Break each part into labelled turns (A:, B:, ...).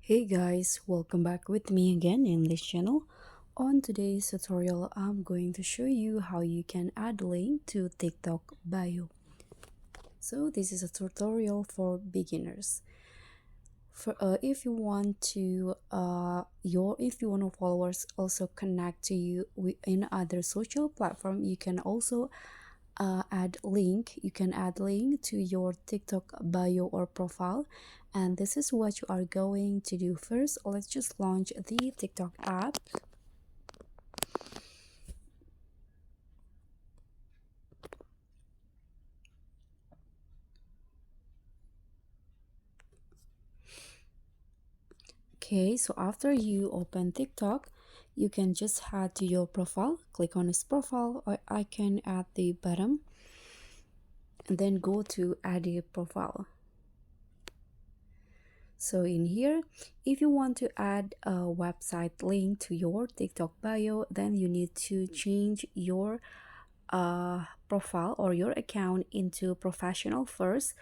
A: Hey guys, welcome back with me again in this channel. On today's tutorial, I'm going to show you how you can add link to TikTok bio. So this is a tutorial for beginners. For if you want to if you want your followers also connect to you in other social platform, you can also add link. You can add link to your TikTok bio or profile, and this is what you are going to do. First, let's just launch the TikTok app. Okay, so after you open TikTok, you can just head to your profile, click on his profile or icon at the bottom, and then go to add a profile. So in here, if you want to add a website link to your TikTok bio, then you need to change your profile or your account into professional first.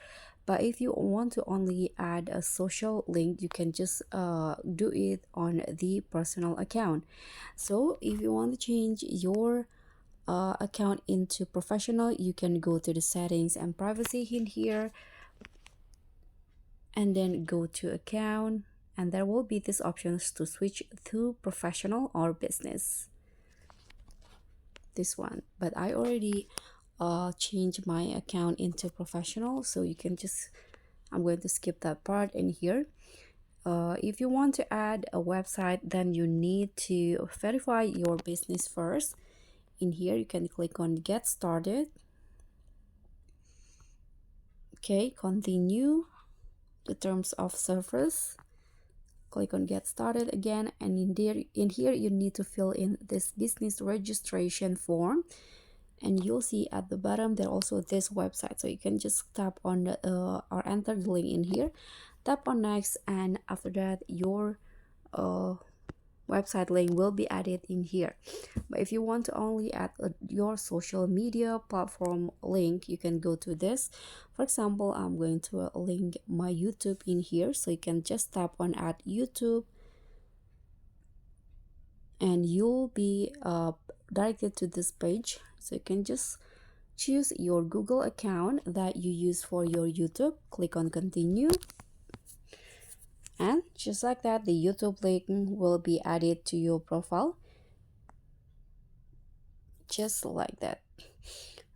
A: But if you want to only add a social link, you can just do it on the personal account. So if you want to change your account into professional, you can go to the settings and privacy in here, and then go to account, and there will be these options to switch to professional or business, this one. But I already changed my account into professional, so you can just, I'm going to skip that part in here. If you want to add a website, then you need to verify your business first. In here you can click on get started. Okay, continue the terms of service, click on get started again, and in here you need to fill in this business registration form, and you'll see at the bottom there also this website, so you can just tap on the or enter the link in here, tap on next, and after that your website link will be added in here. But if you want to only add your social media platform link, you can go to this. For example, I'm going to link my YouTube in here, so you can just tap on add YouTube, and you'll be directed to this page. So you can just choose your Google account that you use for your YouTube, click on continue, and just like that the YouTube link will be added to your profile, just like that.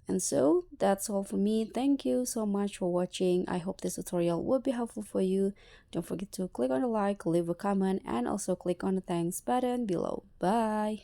A: And so that's all for me. Thank you so much for watching. I hope this tutorial will be helpful for you. Don't forget to click on the like, leave a comment, and also click on the thanks button below. Bye.